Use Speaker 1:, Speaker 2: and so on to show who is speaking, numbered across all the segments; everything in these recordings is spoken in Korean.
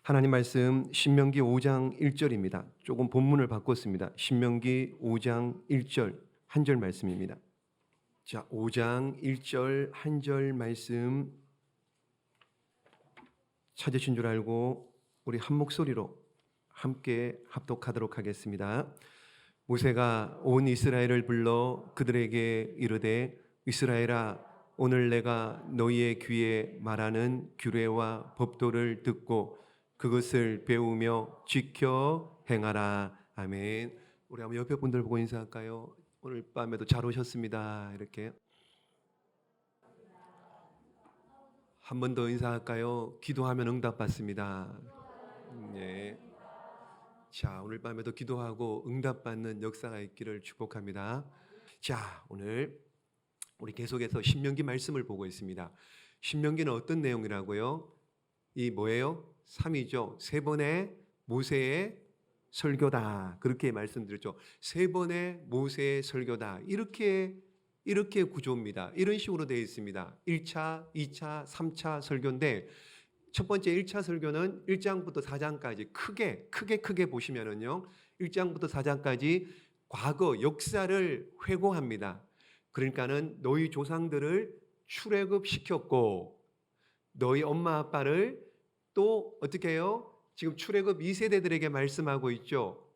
Speaker 1: 하나님 말씀 신명기 5장 1절입니다. 조금 본문을 바꿨습니다. 신명기 5장 1절 한 절 말씀입니다. 자, 5장 1절 한 절 말씀 찾으신 줄 알고 우리 한 목소리로 함께 합독하도록 하겠습니다. 모세가 온 이스라엘을 불러 그들에게 이르되 이스라엘아 오늘 내가 너희의 귀에 말하는 규례와 법도를 듣고 그것을 배우며 지켜 행하라. 아멘. 우리 한번 옆에 분들 보고 인사할까요? 오늘 밤에도 잘 오셨습니다. 이렇게 한 번 더 인사할까요? 기도하면 응답받습니다. 네. 자, 오늘 밤에도 기도하고 응답받는 역사가 있기를 축복합니다. 자, 오늘 우리 계속해서 신명기 말씀을 보고 있습니다. 신명기는 어떤 내용이라고요? 이 뭐예요? 3이죠. 세 번의 모세의 설교다. 그렇게 말씀드렸죠. 세 번의 모세의 설교다. 이렇게 구조입니다. 이런 식으로 되어 있습니다. 1차, 2차, 3차 설교인데 첫 번째 1차 설교는 1장부터 4장까지 크게 보시면은요. 1장부터 4장까지 과거 역사를 회고합니다. 그러니까는 너희 조상들을 출애굽시켰고 너희 엄마 아빠를 또 어떻게 해요? 지금 출애굽 2세대들에게 말씀하고 있죠.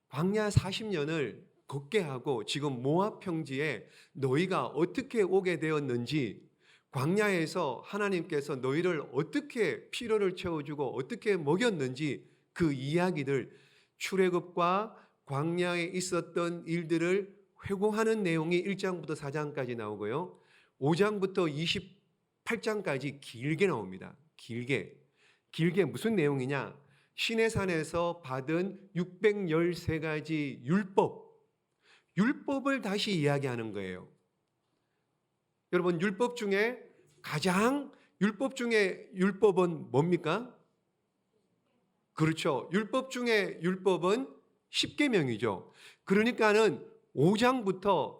Speaker 1: 광야 40년을 걷게 하고 지금 모압 평지에 너희가 어떻게 오게 되었는지, 광야에서 하나님께서 너희를 어떻게 피로를 채워주고 어떻게 먹였는지 그 이야기들, 출애굽과 광야에 있었던 일들을 회고하는 내용이 1장부터 4장까지 나오고요. 5장부터 28장까지 길게 나옵니다. 길게 무슨 내용이냐? 시내산에서 받은 613가지 율법을 다시 이야기하는 거예요. 여러분, 율법 중에 율법은 뭡니까? 그렇죠. 율법 중에 율법은 십계명이죠. 그러니까는 5장부터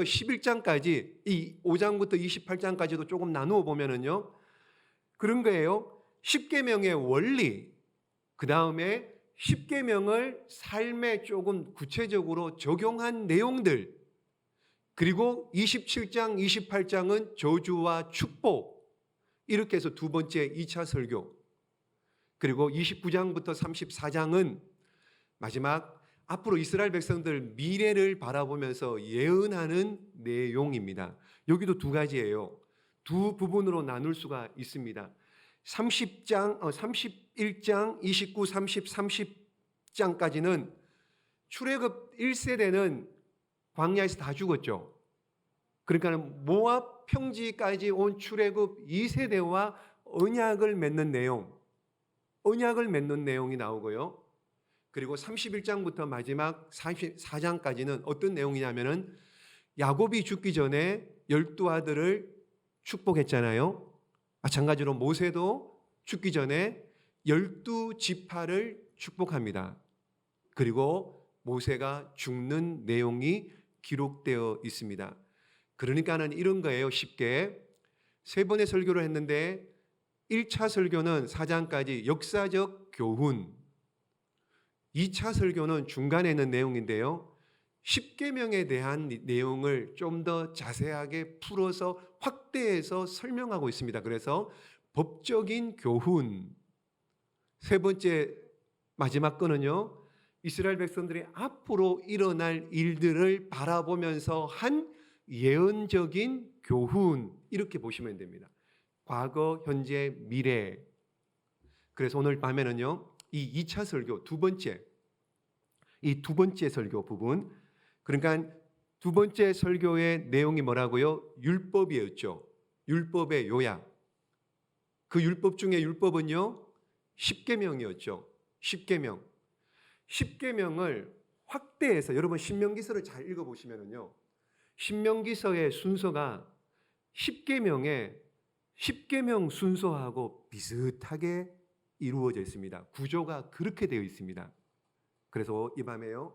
Speaker 1: 11장까지, 이 5장부터 28장까지도 조금 나누어 보면은요, 그런 거예요. 십계명의 원리, 그 다음에 십계명을 삶에 조금 구체적으로 적용한 내용들, 그리고 27장, 28장은 저주와 축복, 이렇게 해서 두 번째 2차 설교, 그리고 29장부터 34장은 마지막 앞으로 이스라엘 백성들 미래를 바라보면서 예언하는 내용입니다. 여기도 두 가지예요. 두 부분으로 나눌 수가 있습니다. 31장, 29, 30, 30장까지는 출애굽 1세대는 광야에서 다 죽었죠. 그러니까 모압 평지까지 온 출애굽 2세대와 언약을 맺는 내용이 나오고요. 그리고 31장부터 마지막 44장까지는 어떤 내용이냐면은 야곱이 죽기 전에 12아들을 축복했잖아요. 마찬가지로 모세도 죽기 전에 12지파를 축복합니다. 그리고 모세가 죽는 내용이 기록되어 있습니다. 그러니까는 이런 거예요. 쉽게 세 번의 설교를 했는데 1차 설교는 4장까지 역사적 교훈, 2차 설교는 중간에 있는 내용인데요. 십계명에 대한 내용을 좀 더 자세하게 풀어서 확대해서 설명하고 있습니다. 그래서 법적인 교훈, 세 번째 마지막 거는요, 이스라엘 백성들이 앞으로 일어날 일들을 바라보면서 한 예언적인 교훈, 이렇게 보시면 됩니다. 과거, 현재, 미래. 그래서 오늘 밤에는요, 이 2차 설교 두 번째 설교 부분, 그러니까 두 번째 설교의 내용이 뭐라고요? 율법이었죠. 율법의 요약. 그 율법 중에 율법은요, 십계명이었죠. 십계명을 확대해서, 여러분 신명기서를 잘 읽어보시면은요, 신명기서의 순서가 십계명 순서하고 비슷하게 이루어져 있습니다. 구조가 그렇게 되어 있습니다. 그래서 이 밤에요,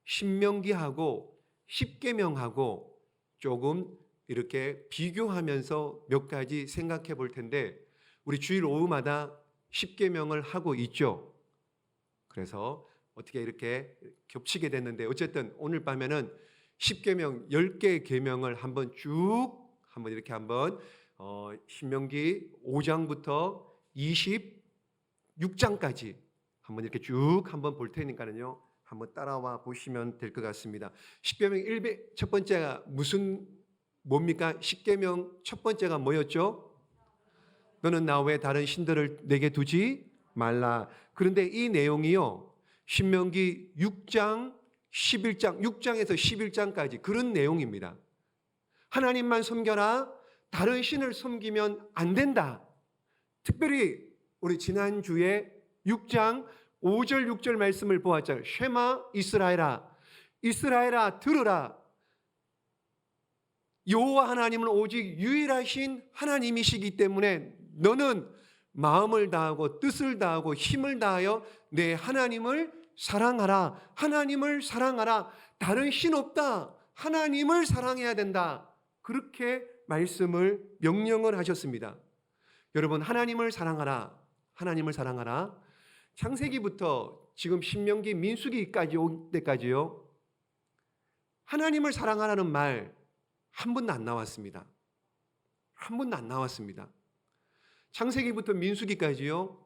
Speaker 1: 신명기하고 십계명하고 조금 이렇게 비교하면서 몇 가지 생각해 볼 텐데, 우리 주일 오후마다 십계명을 하고 있죠. 그래서 어떻게 이렇게 겹치게 됐는데 어쨌든 오늘 밤에는 십계명 10개 계명을 한번 이렇게 한번 신명기 5장부터 26장까지 한번 이렇게 쭉 한번 볼 테니까요. 한번 따라와 보시면 될 것 같습니다. 십계명 첫 번째가 뭡니까? 십계명 첫 번째가 뭐였죠? 너는 나 외에 다른 신들을 내게 두지 말라. 그런데 이 내용이요, 신명기 6장, 11장, 6장에서 11장까지 그런 내용입니다. 하나님만 섬겨라. 다른 신을 섬기면 안 된다. 특별히 우리 지난주에 6장 5절 6절 말씀을 보았잖아요. 쉐마 이스라엘아, 이스라엘아 들으라. 여호와 하나님은 오직 유일하신 하나님이시기 때문에 너는 마음을 다하고 뜻을 다하고 힘을 다하여 내 하나님을 사랑하라. 하나님을 사랑하라. 다른 신 없다. 하나님을 사랑해야 된다. 그렇게 말씀을 명령을 하셨습니다. 여러분, 하나님을 사랑하라. 하나님을 사랑하라. 창세기부터 지금 신명기 민수기까지 올 때까지요, 하나님을 사랑하라는 말 한 번도 안 나왔습니다. 한 번도 안 나왔습니다. 창세기부터 민수기까지요,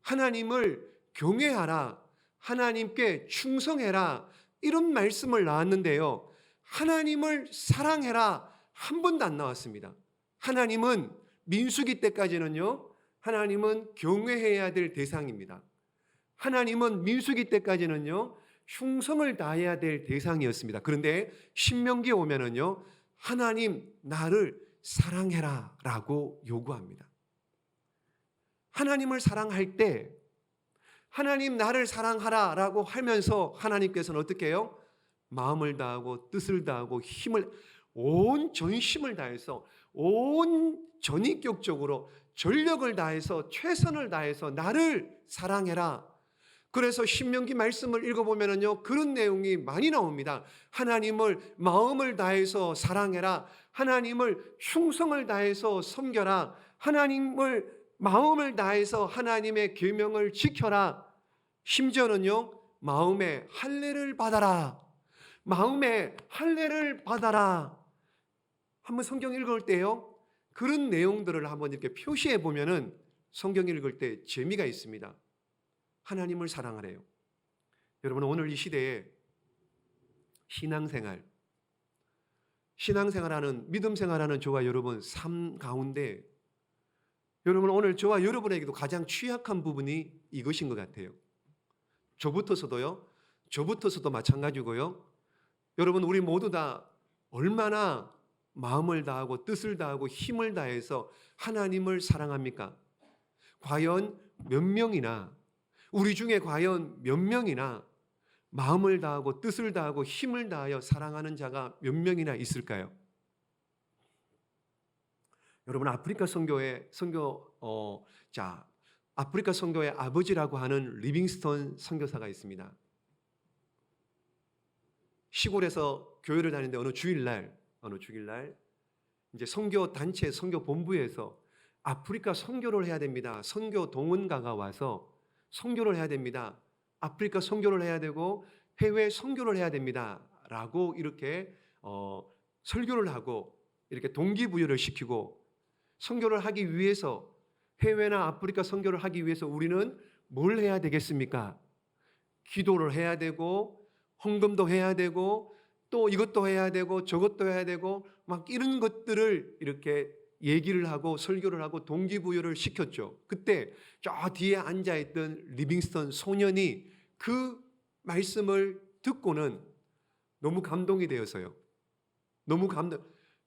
Speaker 1: 하나님을 경외하라, 하나님께 충성해라, 이런 말씀을 나왔는데요, 하나님을 사랑해라 한 번도 안 나왔습니다. 하나님은 민수기 때까지는요, 하나님은 경외해야 될 대상입니다. 하나님은 민수기 때까지는요, 충성을 다해야 될 대상이었습니다. 그런데 신명기에 오면은요, 하나님 나를 사랑해라 라고 요구합니다. 하나님을 사랑할 때 하나님 나를 사랑하라 라고 하면서 하나님께서는 어떻게 해요? 마음을 다하고 뜻을 다하고 온 전심을 다해서 온 전인격적으로 전력을 다해서 최선을 다해서 나를 사랑해라. 그래서 신명기 말씀을 읽어보면요, 그런 내용이 많이 나옵니다. 하나님을 마음을 다해서 사랑해라. 하나님을 충성을 다해서 섬겨라. 하나님을 마음을 다해서 하나님의 계명을 지켜라. 심지어는요, 마음에 할례를 받아라. 마음에 할례를 받아라. 한번 성경 읽을 때요, 그런 내용들을 한번 이렇게 표시해 보면은 성경 읽을 때 재미가 있습니다. 하나님을 사랑하래요. 여러분, 오늘 이 시대에 신앙생활하는, 믿음 생활하는 저와 여러분 삶 가운데 여러분, 오늘 저와 여러분에게도 가장 취약한 부분이 이것인 것 같아요. 저부터서도 마찬가지고요. 여러분, 우리 모두 다 얼마나 마음을 다하고 뜻을 다하고 힘을 다해서 하나님을 사랑합니까? 과연 몇 명이나, 우리 중에 과연 몇 명이나 마음을 다하고 뜻을 다하고 힘을 다하여 사랑하는 자가 몇 명이나 있을까요? 여러분, 아프리카 선교의 아버지라고 하는 리빙스턴 선교사가 있습니다. 시골에서 교회를 다니는데 어느 주일날 이제 선교 단체, 선교 본부에서 아프리카 선교를 해야 됩니다. 선교 동원가가 와서 선교를 해야 됩니다. 아프리카 선교를 해야 되고 해외 선교를 해야 됩니다. 라고 이렇게 설교를 하고 이렇게 동기부여를 시키고, 선교를 하기 위해서, 해외나 아프리카 선교를 하기 위해서 우리는 뭘 해야 되겠습니까? 기도를 해야 되고 헌금도 해야 되고 또 이것도 해야 되고 저것도 해야 되고 막 이런 것들을 이렇게 얘기를 하고 설교를 하고 동기부여를 시켰죠. 그때 저 뒤에 앉아있던 리빙스턴 소년이 그 말씀을 듣고는 너무 감동이 되어서요.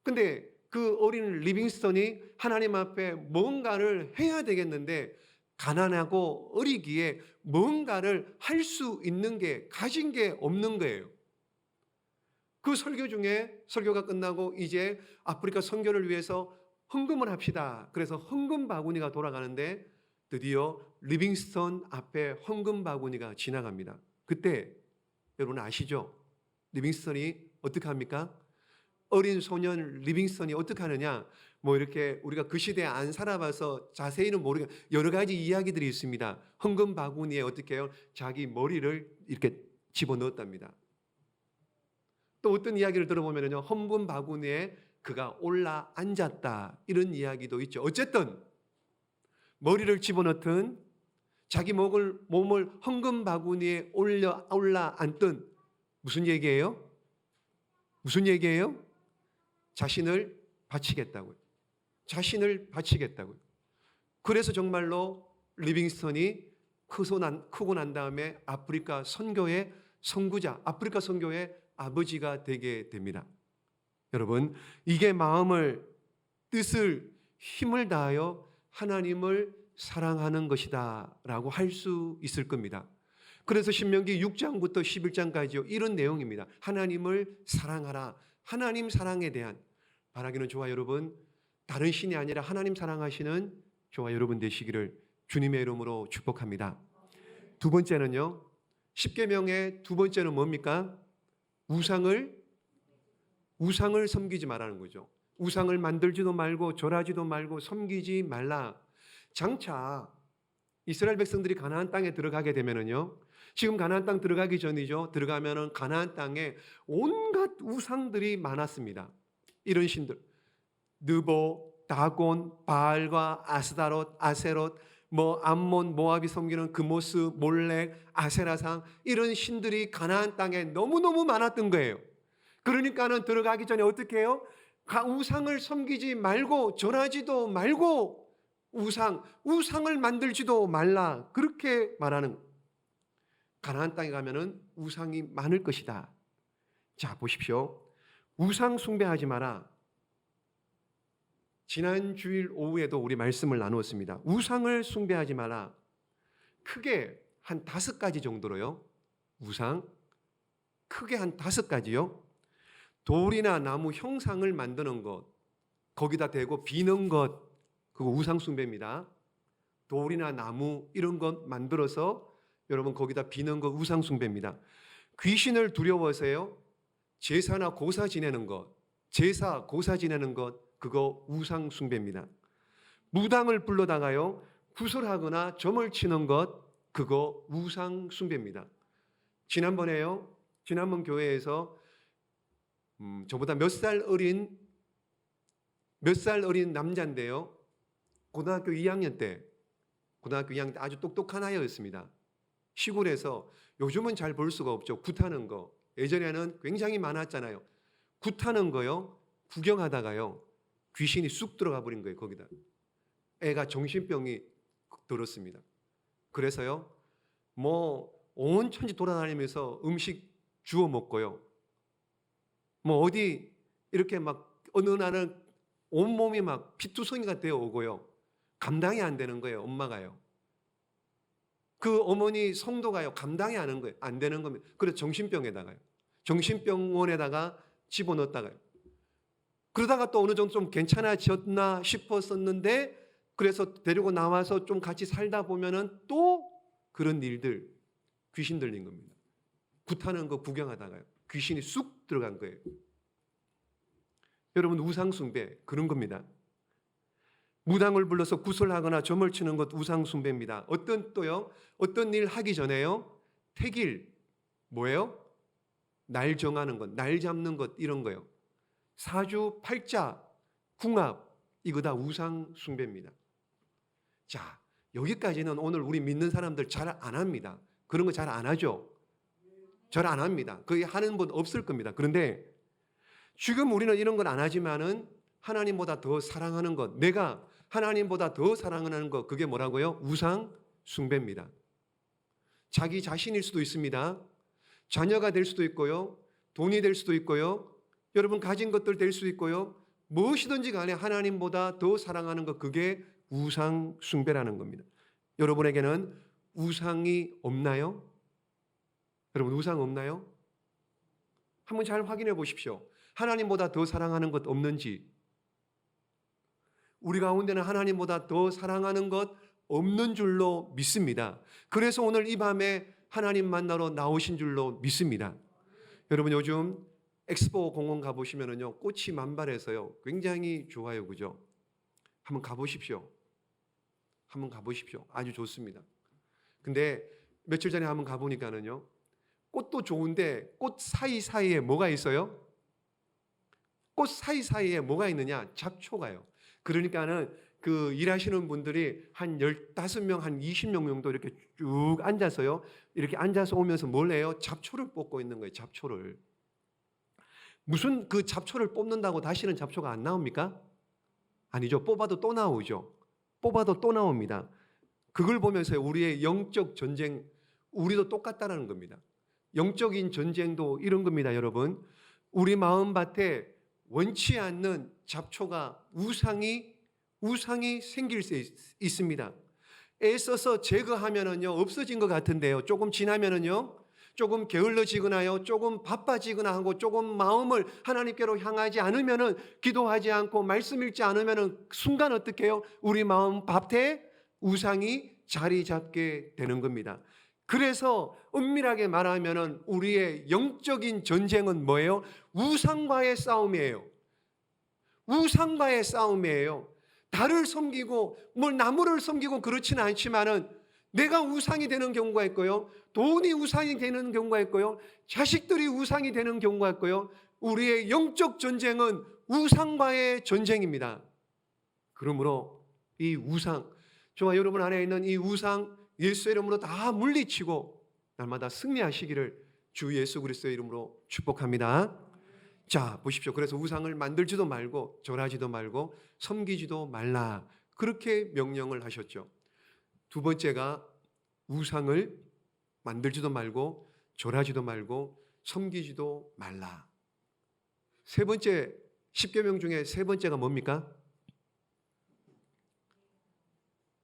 Speaker 1: 근데 그 어린 리빙스턴이 하나님 앞에 뭔가를 해야 되겠는데 가난하고 어리기에 뭔가를 할 수 있는 게, 가진 게 없는 거예요. 그 설교 중에, 설교가 끝나고 이제 아프리카 선교를 위해서 헌금을 합시다. 그래서 헌금 바구니가 돌아가는데 드디어 리빙스턴 앞에 헌금 바구니가 지나갑니다. 그때 여러분 아시죠? 리빙스턴이 어떻게 합니까? 어린 소년 리빙스턴이 어떻게 하느냐, 뭐 이렇게 우리가 그 시대에 안 살아봐서 자세히는 모르게 여러 가지 이야기들이 있습니다. 헌금 바구니에 어떻게 해요? 자기 머리를 이렇게 집어넣었답니다. 또 어떤 이야기를 들어보면요, 헌금 바구니에 그가 올라 앉았다, 이런 이야기도 있죠. 어쨌든 머리를 집어넣든 자기 몸을 헌금 바구니에 올라 앉든 무슨 얘기예요? 무슨 얘기예요? 자신을 바치겠다고요. 자신을 바치겠다고요. 그래서 정말로 리빙스턴이 크고 난 다음에 아프리카 선교의 선구자, 아프리카 선교의 아버지가 되게 됩니다. 여러분, 이게 마음을, 뜻을, 힘을 다하여 하나님을 사랑하는 것이다 라고 할 수 있을 겁니다. 그래서 신명기 6장부터 11장까지요, 이런 내용입니다. 하나님을 사랑하라. 하나님 사랑에 대한, 바라기는 저와 여러분, 다른 신이 아니라 하나님 사랑하시는 저와 여러분 되시기를 주님의 이름으로 축복합니다. 두 번째는요, 십계명의 두 번째는 뭡니까? 우상을 섬기지 말라는 거죠. 우상을 만들지도 말고 절하지도 말고 섬기지 말라. 장차 이스라엘 백성들이 가나안 땅에 들어가게 되면은요, 지금 가나안 땅 들어가기 전이죠. 들어가면은 가나안 땅에 온갖 우상들이 많았습니다. 이런 신들, 느보, 다곤, 바알과 아스다롯, 아세롯, 뭐 암몬, 모압이 섬기는 그모스, 몰렉, 아세라상, 이런 신들이 가나안 땅에 너무너무 많았던 거예요. 그러니까는 들어가기 전에 어떻게 해요? 우상을 섬기지 말고 절하지도 말고 우상을 만들지도 말라, 그렇게 말하는. 가나안 땅에 가면은 우상이 많을 것이다. 자, 보십시오. 우상 숭배하지 마라. 지난 주일 오후에도 우리 말씀을 나누었습니다. 우상을 숭배하지 마라. 크게 한 5가지 정도로요. 우상 크게 한 5가지요. 돌이나 나무 형상을 만드는 것, 거기다 대고 비는 것, 그거 우상 숭배입니다. 돌이나 나무 이런 것 만들어서 여러분 거기다 비는 것 우상 숭배입니다. 귀신을 두려워하세요? 제사나 고사 지내는 것, 제사 고사 지내는 것, 그거 우상 숭배입니다. 무당을 불러다가요 구설하거나 점을 치는 것, 그거 우상 숭배입니다. 지난번 교회에서 저보다 몇 살 어린 남자인데요, 고등학교 2학년 때 아주 똑똑한 아이였습니다. 시골에서, 요즘은 잘 볼 수가 없죠. 굿하는 거. 예전에는 굉장히 많았잖아요. 굿하는 거요, 구경하다가요 귀신이 쑥 들어가 버린 거예요. 거기다 애가 정신병이 들었습니다. 그래서요 뭐 온 천지 돌아다니면서 음식 주워 먹고요, 뭐 어디 이렇게 막 어느 날은 온몸이 막 피투성이가 되어 오고요, 감당이 안 되는 거예요. 엄마가요, 그 어머니 성도가요 감당이 안 되는 겁니다. 그래서 정신병원에다가 집어넣었다가요, 그러다가 또 어느 정도 좀 괜찮아졌나 싶었었는데, 그래서 데리고 나와서 좀 같이 살다 보면은 또 그런 일들, 귀신 들린 겁니다. 굿하는 거 구경하다가요 귀신이 쑥 들어간 거예요. 여러분, 우상숭배 그런 겁니다. 무당을 불러서 구설하거나 점을 치는 것 우상숭배입니다. 어떤 일 하기 전에요 택일, 뭐예요? 날 정하는 것, 날 잡는 것, 이런 거요. 사주, 팔자, 궁합, 이거 다 우상숭배입니다. 자, 여기까지는 오늘 우리 믿는 사람들 잘 안 합니다. 그런 거 잘 안 하죠? 잘 안 합니다. 거의 하는 분 없을 겁니다. 그런데 지금 우리는 이런 건 안 하지만은 하나님보다 더 사랑하는 것, 내가 하나님보다 더 사랑하는 것, 그게 뭐라고요? 우상숭배입니다. 자기 자신일 수도 있습니다. 자녀가 될 수도 있고요, 돈이 될 수도 있고요, 여러분 가진 것들 될 수도 있고요, 무엇이든지 간에 하나님보다 더 사랑하는 것, 그게 우상 숭배라는 겁니다. 여러분에게는 우상이 없나요? 여러분, 우상 없나요? 한번 잘 확인해 보십시오. 하나님보다 더 사랑하는 것 없는지. 우리 가운데는 하나님보다 더 사랑하는 것 없는 줄로 믿습니다. 그래서 오늘 이 밤에 하나님 만나러 나오신 줄로 믿습니다. 여러분, 요즘 엑스포 공원 가보시면은요, 꽃이 만발해서요, 굉장히 좋아요. 그죠? 한번 가보십시오. 한번 가보십시오. 아주 좋습니다. 근데 며칠 전에 한번 가보니까는요, 꽃도 좋은데 꽃 사이사이에 뭐가 있어요? 꽃 사이사이에 뭐가 있느냐? 잡초가요. 그러니까는 그 일하시는 분들이 한 15명, 한 20명 정도 이렇게 쭉 앉아서요, 이렇게 앉아서 오면서 뭘 해요? 잡초를 뽑고 있는 거예요. 잡초를. 무슨 그 잡초를 뽑는다고 다시는 잡초가 안 나옵니까? 아니죠. 뽑아도 또 나오죠. 뽑아도 또 나옵니다. 그걸 보면서 우리의 영적 전쟁, 우리도 똑같다라는 겁니다. 영적인 전쟁도 이런 겁니다, 여러분. 우리 마음밭에 원치 않는 잡초가 우상이 생길 수 있습니다. 애써서 제거하면은요, 없어진 것 같은데요, 조금 지나면은요, 조금 게을러지거나요, 조금 바빠지거나 하고 조금 마음을 하나님께로 향하지 않으면은, 기도하지 않고 말씀 읽지 않으면은 순간 어떻게 해요? 우리 마음 밭에 우상이 자리 잡게 되는 겁니다. 그래서 엄밀하게 말하면은 우리의 영적인 전쟁은 뭐예요? 우상과의 싸움이에요. 우상과의 싸움이에요. 달을 섬기고 뭘 나무를 섬기고 그렇지는 않지만은 내가 우상이 되는 경우가 있고요, 돈이 우상이 되는 경우가 있고요, 자식들이 우상이 되는 경우가 있고요. 우리의 영적 전쟁은 우상과의 전쟁입니다. 그러므로 이 우상, 저와 여러분 안에 있는 이 우상, 예수의 이름으로 다 물리치고 날마다 승리하시기를 주 예수 그리스도의 이름으로 축복합니다. 자, 보십시오. 그래서 우상을 만들지도 말고 절하지도 말고 섬기지도 말라, 그렇게 명령을 하셨죠. 두 번째가 우상을 만들지도 말고 절하지도 말고 섬기지도 말라. 세 번째, 10계명 중에 세 번째가 뭡니까?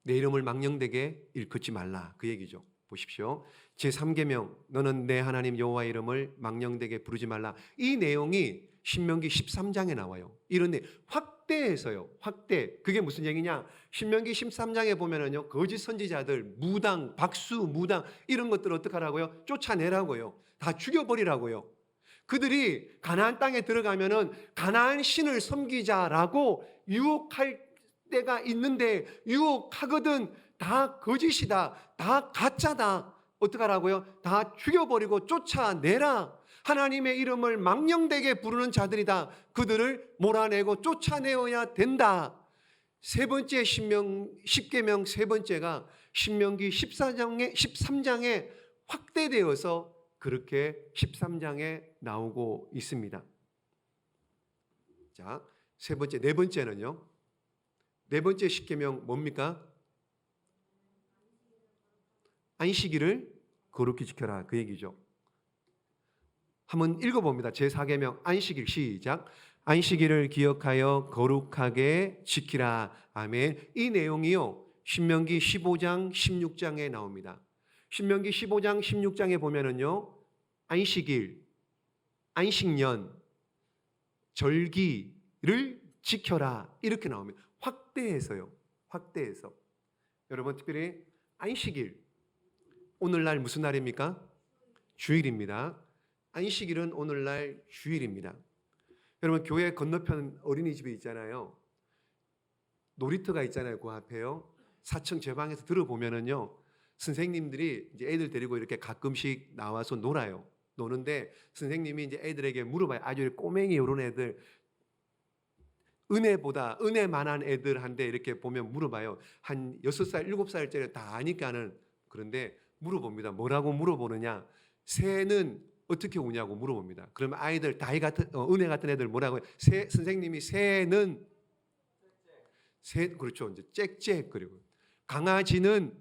Speaker 1: 내 이름을 망령되게 일컫지 말라, 그 얘기죠. 보십시오. 제3계명, 너는 내 하나님 여호와의 이름을 망령되게 부르지 말라. 이 내용이 신명기 13장에 나와요. 이런 확대해서요. 확대. 그게 무슨 얘기냐? 신명기 13장에 보면은요, 거짓 선지자들, 무당, 박수, 무당 이런 것들 어떻게 하라고요? 쫓아내라고요. 다 죽여버리라고요. 그들이 가나안 땅에 들어가면은 가나안 신을 섬기자라고 유혹할 때가 있는데, 유혹하거든 다 거짓이다, 다 가짜다, 어떻게 하라고요? 다 죽여버리고 쫓아내라. 하나님의 이름을 망령되게 부르는 자들이다, 그들을 몰아내고 쫓아내어야 된다. 세 번째 10계명 세 번째가 신명기 13장에 확대되어서 그렇게 13장에 나오고 있습니다. 자, 세 번째, 네 번째는요, 네 번째 10계명 뭡니까? 안식일을 거룩히 지켜라, 그 얘기죠. 한번 읽어봅니다. 제4계명 안식일, 시작. 안식일을 기억하여 거룩하게 지키라. 아멘. 이 내용이요, 신명기 15장 16장에 나옵니다. 신명기 15장 16장에 보면은요, 안식일, 안식년, 절기를 지켜라, 이렇게 나옵니다. 확대해서요. 확대해서. 여러분, 특별히 안식일, 오늘날 무슨 날입니까? 주일입니다. 안식일은 오늘날 주일입니다. 여러분, 교회 건너편 어린이집이 있잖아요. 놀이터가 있잖아요. 그 앞에요. 4층 제 방에서 들어보면은요, 선생님들이 이제 애들 데리고 이렇게 가끔씩 나와서 놀아요. 노는데 선생님이 이제 애들에게 물어봐요. 아주 꼬맹이 이런 애들, 은혜만한 애들한테 이렇게 보면 물어봐요. 한 6살, 7살짜리 다 아니까는. 그런데 물어봅니다. 뭐라고 물어보느냐? 새는 어떻게 우냐고 물어봅니다. 그러면 아이들, 다이 같은, 은혜 같은 애들 뭐라고 해요? 선생님이 새는 그렇죠. 이제 짹짹, 그리고 강아지는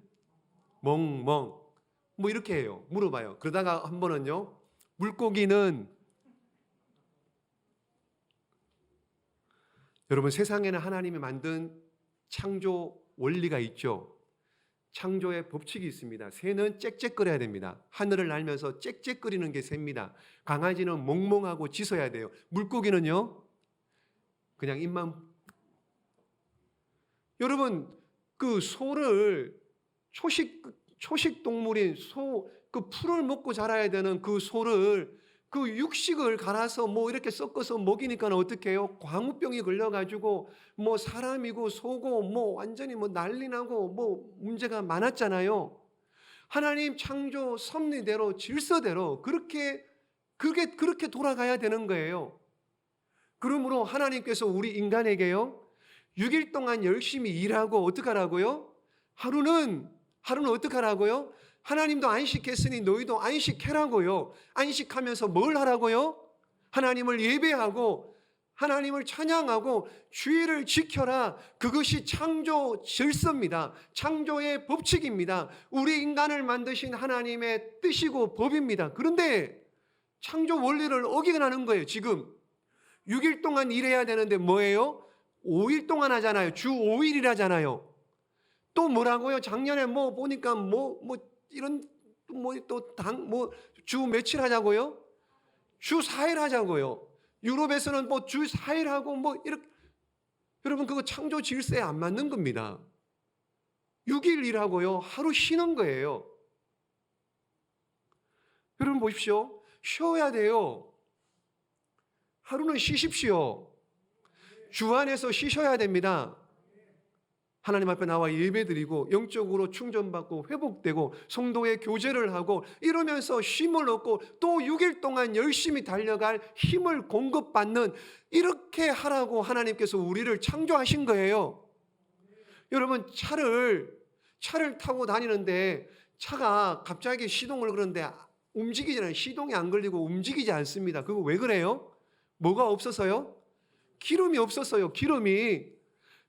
Speaker 1: 멍멍, 뭐 이렇게 해요. 물어봐요. 그러다가 한 번은요, 물고기는, 여러분, 세상에는 하나님이 만든 창조 원리가 있죠. 창조의 법칙이 있습니다. 새는 짹짹거려야 됩니다. 하늘을 날면서 짹짹거리는 게 새입니다. 강아지는 멍멍하고 짖어야 돼요. 물고기는요, 그냥 입만. 여러분, 그 소를, 초식 동물인 소, 그 풀을 먹고 자라야 되는 그 소를 그 육식을 갈아서 뭐 이렇게 섞어서 먹이니까 어떻게 해요? 광우병이 걸려가지고 뭐 사람이고 소고 뭐 완전히 뭐 난리 나고 뭐 문제가 많았잖아요. 하나님 창조 섭리대로 질서대로 그렇게 돌아가야 되는 거예요. 그러므로 하나님께서 우리 인간에게요, 6일 동안 열심히 일하고 어떻게 하라고요? 하루는 어떻게 하라고요? 하나님도 안식했으니 너희도 안식해라고요. 안식하면서 뭘 하라고요? 하나님을 예배하고 하나님을 찬양하고 주의를 지켜라. 그것이 창조 질서입니다. 창조의 법칙입니다. 우리 인간을 만드신 하나님의 뜻이고 법입니다. 그런데 창조 원리를 어기는 거예요. 지금 6일 동안 일해야 되는데 뭐예요? 5일 동안 하잖아요. 주 5일이라잖아요. 또 뭐라고요? 작년에 뭐 보니까 이런 주 며칠 하자고요? 주 4일 하자고요. 유럽에서는 뭐 주 4일 하고 뭐 이렇게. 여러분, 그거 창조 질서에 안 맞는 겁니다. 6일 일하고요, 하루 쉬는 거예요. 여러분 보십시오. 쉬어야 돼요. 하루는 쉬십시오. 주 안에서 쉬셔야 됩니다. 하나님 앞에 나와 예배드리고 영적으로 충전받고 회복되고 성도의 교제를 하고 이러면서 쉼을 얻고 또 6일 동안 열심히 달려갈 힘을 공급받는, 이렇게 하라고 하나님께서 우리를 창조하신 거예요. 여러분, 차를 타고 다니는데 차가 갑자기 시동을 걸었는데 움직이잖아요. 시동이 안 걸리고 움직이지 않습니다. 그거 왜 그래요? 뭐가 없어서요? 기름이 없었어요. 기름이.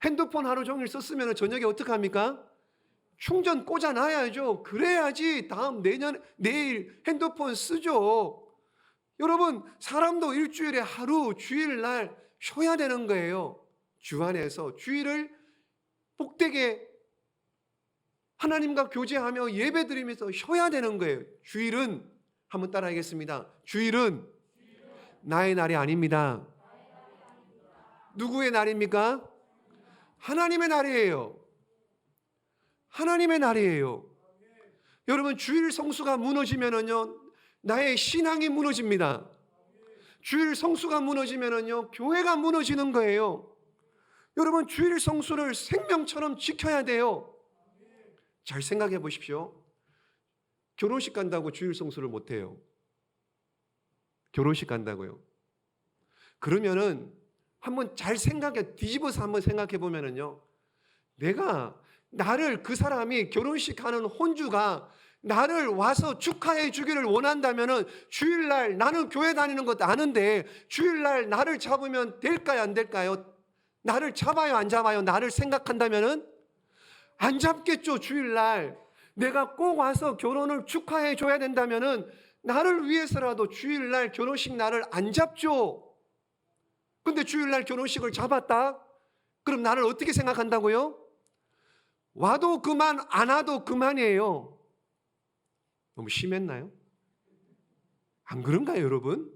Speaker 1: 핸드폰 하루 종일 썼으면 저녁에 어떻게 합니까? 충전 꽂아놔야죠. 그래야지 내일 핸드폰 쓰죠. 여러분, 사람도 일주일에 하루, 주일날 쉬어야 되는 거예요. 주 안에서 주일을 복되게 하나님과 교제하며 예배드리면서 쉬어야 되는 거예요. 주일은, 한번 따라하겠습니다. 주일은 나의 날이 아닙니다. 누구의 날입니까? 하나님의 날이에요. 하나님의 날이에요. 여러분, 주일 성수가 무너지면은요, 나의 신앙이 무너집니다. 주일 성수가 무너지면은요, 교회가 무너지는 거예요. 여러분, 주일 성수를 생명처럼 지켜야 돼요. 잘 생각해 보십시오. 결혼식 간다고 주일 성수를 못 해요. 결혼식 간다고요. 그러면은 한번 잘 뒤집어서 한번 생각해 보면은요, 나를, 그 사람이 결혼식 하는 혼주가 나를 와서 축하해 주기를 원한다면은 주일날, 나는 교회 다니는 것도 아는데 주일날 나를 잡으면 될까요, 안 될까요? 나를 잡아요, 안 잡아요? 나를 생각한다면은 안 잡겠죠. 주일날 내가 꼭 와서 결혼을 축하해 줘야 된다면은 나를 위해서라도 주일날 결혼식 날을 안 잡죠. 근데 주일날 결혼식을 잡았다? 그럼 나를 어떻게 생각한다고요? 와도 그만, 안 와도 그만이에요. 너무 심했나요? 안 그런가요, 여러분?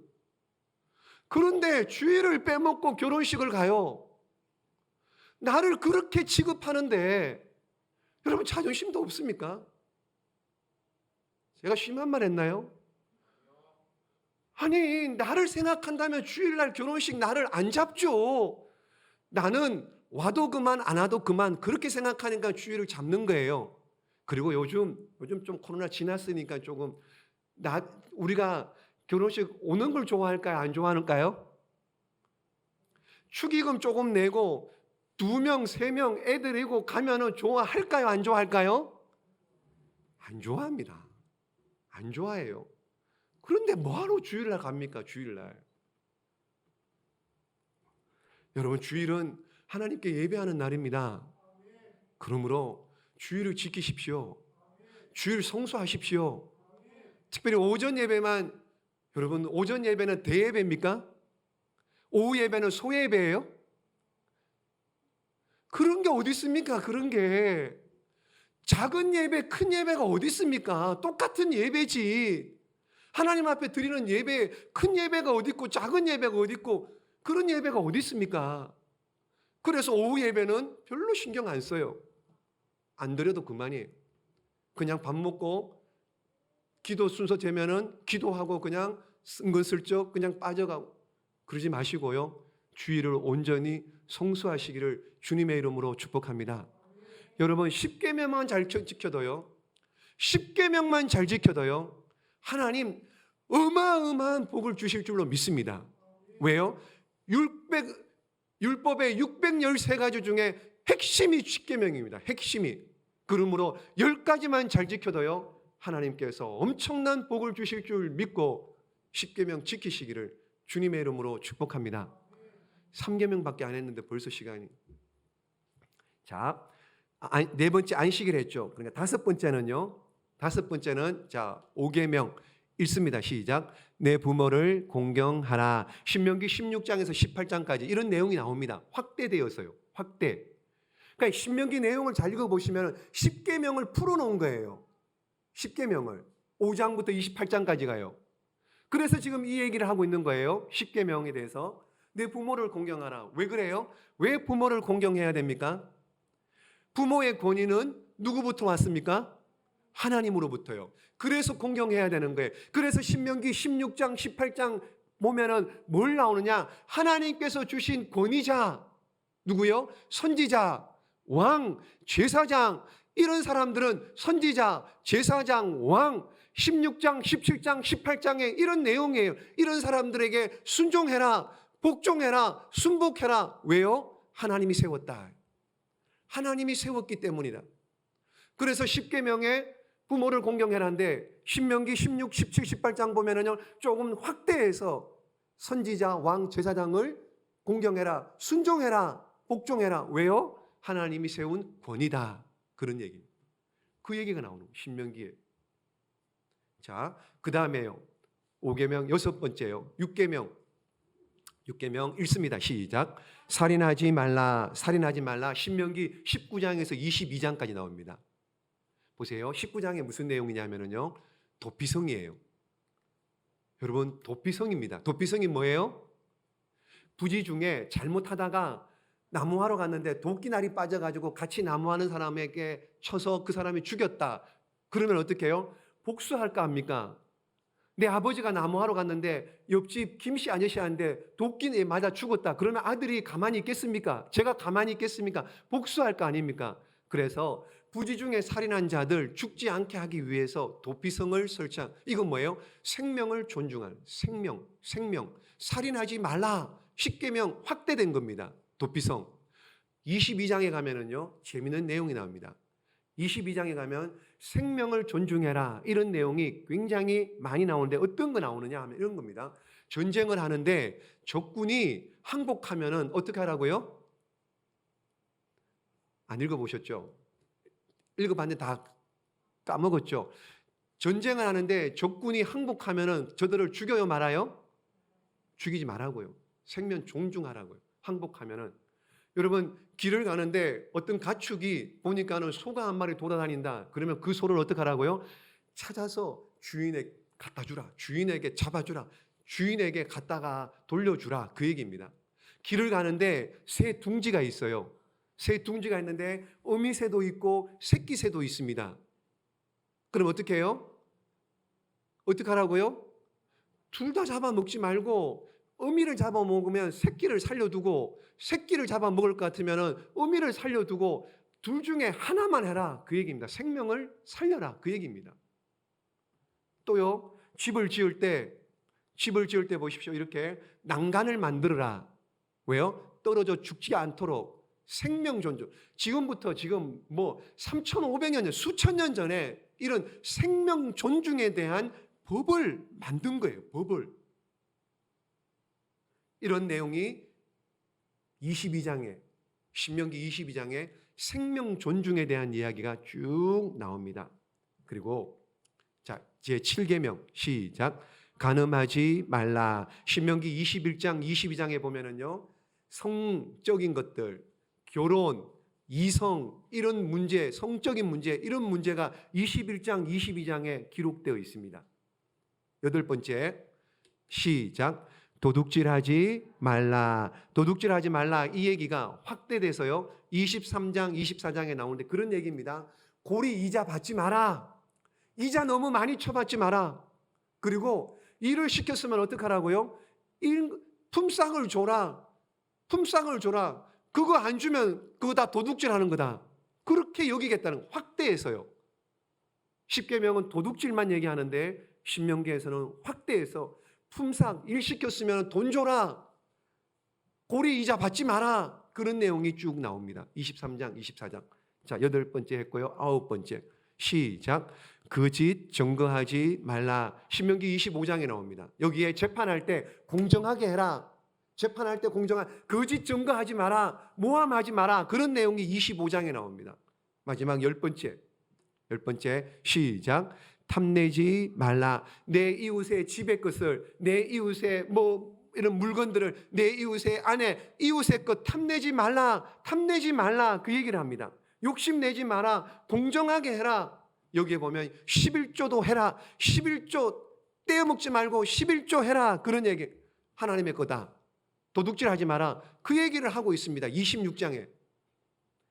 Speaker 1: 그런데 주일을 빼먹고 결혼식을 가요. 나를 그렇게 취급하는데 여러분, 자존심도 없습니까? 제가 심한 말 했나요? 아니, 나를 생각한다면 주일날 결혼식 나를 안 잡죠. 나는 와도 그만, 안 와도 그만, 그렇게 생각하니까 주일을 잡는 거예요. 그리고 요즘 좀 코로나 지났으니까 조금 우리가 결혼식 오는 걸 좋아할까요, 안 좋아할까요? 축의금 조금 내고 2명, 3명 애들이고 가면은 좋아할까요, 안 좋아할까요? 안 좋아합니다. 안 좋아해요. 그런데 뭐하러 주일날 갑니까? 주일날. 여러분, 주일은 하나님께 예배하는 날입니다. 그러므로 주일을 지키십시오. 주일 성수하십시오. 특별히 오전 예배만, 여러분, 오전 예배는 대예배입니까? 오후 예배는 소예배예요? 그런 게 어디 있습니까? 그런 게. 작은 예배, 큰 예배가 어디 있습니까? 똑같은 예배지. 하나님 앞에 드리는 예배, 큰 예배가 어디 있고 작은 예배가 어디 있고 그런 예배가 어디 있습니까? 그래서 오후 예배는 별로 신경 안 써요. 안 드려도 그만이에요. 그냥 밥 먹고 기도 순서 되면은 기도하고 그냥 은근슬쩍 그냥 빠져가고 그러지 마시고요. 주의를 온전히 성수하시기를 주님의 이름으로 축복합니다. 여러분 10계명만 잘 지켜도요. 10계명만 잘 지켜도요. 하나님 어마어마한 복을 주실 줄로 믿습니다. 왜요? 율법의 613가지 중에 핵심이 10계명입니다. 핵심이. 그러므로 10가지만 잘 지켜도요. 하나님께서 엄청난 복을 주실 줄 믿고 10계명 지키시기를 주님의 이름으로 축복합니다. 3계명밖에 안 했는데 벌써 시간이. 자, 네 번째 안식일 했죠. 그러니까 다섯 번째는요. 다섯 번째는 자, 5계명 읽습니다. 시작. 내 부모를 공경하라. 신명기 16장에서 18장까지 이런 내용이 나옵니다. 확대되어서요. 확대. 그러니까 신명기 내용을 잘 읽어보시면 10계명을 풀어놓은 거예요. 10계명을 5장부터 28장까지 가요. 그래서 지금 이 얘기를 하고 있는 거예요. 10계명에 대해서. 내 부모를 공경하라. 왜 그래요? 왜 부모를 공경해야 됩니까? 부모의 권위는 누구부터 왔습니까? 하나님으로부터요. 그래서 공경해야 되는 거예요. 그래서 신명기 16장, 18장 보면은 뭘 나오느냐? 하나님께서 주신 권위자, 누구요? 선지자, 왕, 제사장, 이런 사람들은 선지자, 제사장, 왕, 16장, 17장, 18장에 이런 내용이에요. 이런 사람들에게 순종해라, 복종해라, 순복해라. 왜요? 하나님이 세웠다. 하나님이 세웠기 때문이다. 그래서 10계명에 부모를 공경해라는데 신명기 16, 17, 18장 보면은요 조금 확대해서 선지자, 왕, 제사장을 공경해라, 순종해라, 복종해라. 왜요? 하나님이 세운 권위다. 그런 얘기입니다. 그 얘기가 나오는 거예요. 신명기에. 자, 그 다음에요. 5계명 여섯 번째요. 6계명 읽습니다. 시작. 살인하지 말라. 살인하지 말라. 신명기 19장에서 22장까지 나옵니다. 보세요. 19장에 무슨 내용이냐면요. 도피성이에요. 여러분, 도피성입니다. 도피성이 뭐예요? 부지 중에 잘못하다가 나무하러 갔는데 도끼날이 빠져가지고 같이 나무하는 사람에게 쳐서 그 사람이 죽였다. 그러면 어떻게 해요? 복수할까 합니까? 내 아버지가 나무하러 갔는데 옆집 김씨 아저씨한테 도끼에 맞아 죽었다. 그러면 아들이 가만히 있겠습니까? 제가 가만히 있겠습니까? 복수할 거 아닙니까? 그래서 부지 중에 살인한 자들 죽지 않게 하기 위해서 도피성을 설치한, 이건 뭐예요? 생명을 존중하는, 생명. 살인하지 말라. 10계명 확대된 겁니다. 도피성. 22장에 가면은요, 재미있는 내용이 나옵니다. 22장에 가면 생명을 존중해라. 이런 내용이 굉장히 많이 나오는데 어떤 거 나오느냐 하면 이런 겁니다. 전쟁을 하는데 적군이 항복하면은 어떻게 하라고요? 안 읽어보셨죠? 읽어봤는데 다 까먹었죠? 전쟁을 하는데 적군이 항복하면은 저들을 죽여요, 말아요? 죽이지 말라고요. 생명 존중하라고요. 항복하면은. 여러분, 길을 가는데 어떤 가축이 보니까는 소가 한 마리 돌아다닌다. 그러면 그 소를 어떻게 하라고요? 찾아서 주인에게 갖다 주라. 주인에게 잡아주라. 주인에게 갖다가 돌려주라. 그 얘기입니다. 길을 가는데 새 둥지가 있어요. 새 둥지가 있는데 어미새도 있고 새끼새도 있습니다. 그럼 어떻게 해요? 어떻게 하라고요? 둘 다 잡아먹지 말고 어미를 잡아먹으면 새끼를 살려두고 새끼를 잡아먹을 것 같으면 어미를 살려두고 둘 중에 하나만 해라. 그 얘기입니다. 생명을 살려라. 그 얘기입니다. 또요, 집을 지을 때 보십시오. 이렇게 난간을 만들어라. 왜요? 떨어져 죽지 않도록 생명 존중. 지금부터 지금 3,500년 전, 수천 년 전에 이런 생명 존중에 대한 법을 만든 거예요. 법을. 이런 내용이 22장에, 신명기 22장에 생명 존중에 대한 이야기가 쭉 나옵니다. 그리고 자, 제 7계명 시작. 간음하지 말라. 신명기 21장, 22장에 보면은요, 성적인 것들, 결혼, 이성, 이런 문제, 성적인 문제, 이런 문제가 21장, 22장에 기록되어 있습니다. 여덟 번째, 시작. 도둑질하지 말라. 도둑질하지 말라. 이 얘기가 확대돼서요, 23장, 24장에 나오는데 그런 얘기입니다. 고리 이자 받지 마라. 이자 너무 많이 쳐받지 마라. 그리고 일을 시켰으면 어떡하라고요? 품삯을 줘라. 품삯을 줘라. 그거 안 주면 그거 다 도둑질하는 거다. 그렇게 여기겠다는 확대해서요. 십계명은 도둑질만 얘기하는데 신명기에서는 확대해서 품삯 일 시켰으면 돈 줘라. 고리 이자 받지 마라. 그런 내용이 쭉 나옵니다. 23장, 24장. 자, 8번째 했고요. 9번째. 시작. 거짓 증거하지 말라. 신명기 25장에 나옵니다. 여기에 재판할 때 공정하게 해라. 재판할 때 거짓 증거하지 마라. 모함하지 마라. 그런 내용이 25장에 나옵니다. 마지막 10번째. 시작. 탐내지 말라. 내 이웃의 집의 것을, 내 이웃의 이런 물건들을, 내 이웃의 아내, 이웃의 것 탐내지 말라. 탐내지 말라. 그 얘기를 합니다. 욕심내지 마라. 공정하게 해라. 여기에 보면 11조도 해라. 11조 떼어먹지 말고 11조 해라. 그런 얘기. 하나님의 거다. 도둑질하지 마라. 그 얘기를 하고 있습니다. 26장에.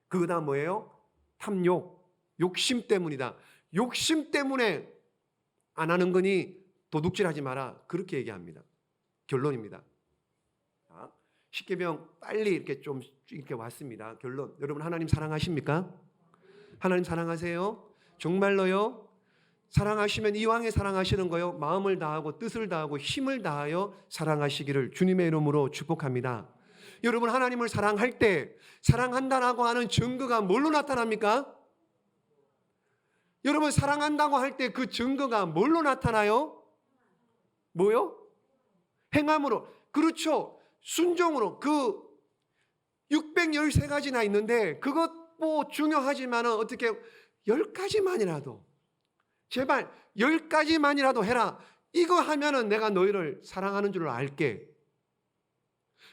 Speaker 1: 그거 다 뭐예요? 탐욕. 욕심 때문이다. 욕심 때문에 안 하는 거니 도둑질하지 마라. 그렇게 얘기합니다. 결론입니다. 자, 십계명 빨리 이렇게 왔습니다. 결론. 여러분 하나님 사랑하십니까? 하나님 사랑하세요? 정말로요? 사랑하시면 이왕에 사랑하시는 거요. 마음을 다하고 뜻을 다하고 힘을 다하여 사랑하시기를 주님의 이름으로 축복합니다. 여러분 하나님을 사랑할 때 사랑한다라고 하는 증거가 뭘로 나타납니까? 여러분 사랑한다고 할 때 그 증거가 뭘로 나타나요? 뭐요? 행함으로. 그렇죠. 순종으로. 그 613가지나 있는데 그것 중요하지만 어떻게 10가지만이라도 제발 10가지만이라도 해라. 이거 하면은 내가 너희를 사랑하는 줄 알게.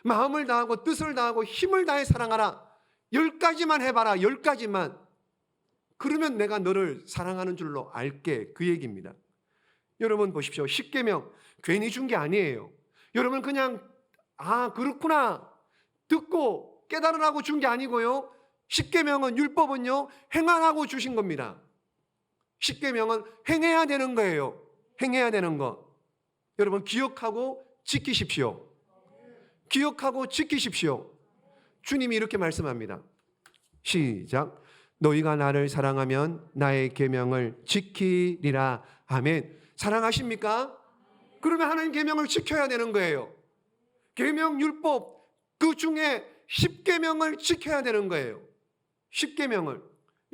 Speaker 1: 마음을 다하고 뜻을 다하고 힘을 다해 사랑하라. 10가지만 해봐라. 10가지만. 그러면 내가 너를 사랑하는 줄로 알게. 그 얘기입니다. 여러분 보십시오. 십계명 괜히 준 게 아니에요. 여러분 그냥 그렇구나 듣고 깨달으라고 준 게 아니고요. 십계명은 율법은요 행하라고 주신 겁니다. 십계명은 행해야 되는 거예요. 행해야 되는 거. 여러분 기억하고 지키십시오. 기억하고 지키십시오. 주님이 이렇게 말씀합니다. 시작. 너희가 나를 사랑하면 나의 계명을 지키리라. 아멘. 사랑하십니까? 그러면 하나님 계명을 지켜야 되는 거예요. 계명 율법 그 중에 십계명을 지켜야 되는 거예요. 십계명을.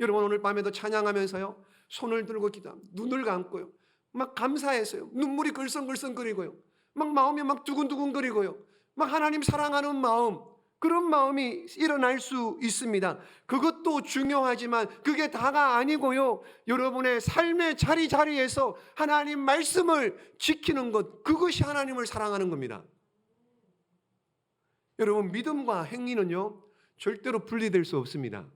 Speaker 1: 여러분 오늘 밤에도 찬양하면서요 손을 들고 기도합니다. 눈을 감고요 막 감사해서요 눈물이 글썽글썽거리고요 막 마음이 막 두근두근거리고요 막 하나님 사랑하는 마음, 그런 마음이 일어날 수 있습니다. 그것도 중요하지만 그게 다가 아니고요. 여러분의 삶의 자리자리에서 하나님 말씀을 지키는 것, 그것이 하나님을 사랑하는 겁니다. 여러분 믿음과 행위는요 절대로 분리될 수 없습니다.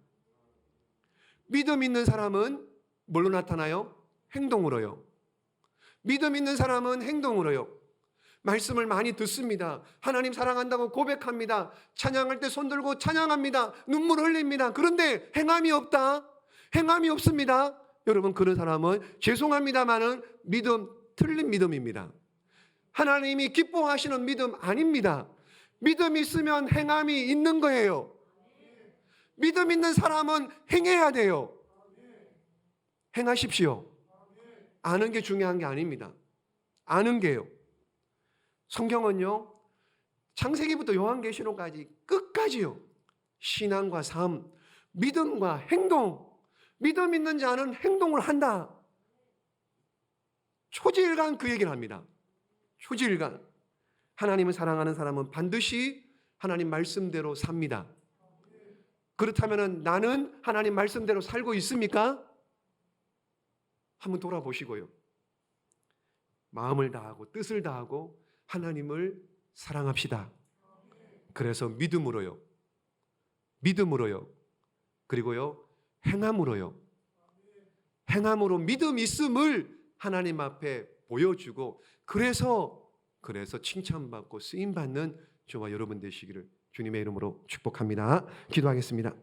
Speaker 1: 믿음 있는 사람은 뭘로 나타나요? 행동으로요. 믿음 있는 사람은 행동으로요. 말씀을 많이 듣습니다. 하나님 사랑한다고 고백합니다. 찬양할 때 손들고 찬양합니다. 눈물 흘립니다. 그런데 행함이 없다. 행함이 없습니다. 여러분 그런 사람은 죄송합니다마는 틀린 믿음입니다. 하나님이 기뻐하시는 믿음 아닙니다. 믿음 있으면 행함이 있는 거예요. 믿음 있는 사람은 행해야 돼요. 행하십시오. 아는 게 중요한 게 아닙니다. 아는 게요. 성경은요 창세기부터 요한계시록까지 끝까지요 신앙과 삶, 믿음과 행동, 믿음 있는 자는 행동을 한다. 초지일간 그 얘기를 합니다. 초지일간. 하나님을 사랑하는 사람은 반드시 하나님 말씀대로 삽니다. 그렇다면 나는 하나님 말씀대로 살고 있습니까? 한번 돌아보시고요. 마음을 다하고 뜻을 다하고 하나님을 사랑합시다. 그래서 믿음으로요. 그리고요 행함으로요. 행함으로 믿음 있음을 하나님 앞에 보여주고 그래서 칭찬받고 쓰임받는 저와 여러분 되시기를 주님의 이름으로 축복합니다. 기도하겠습니다.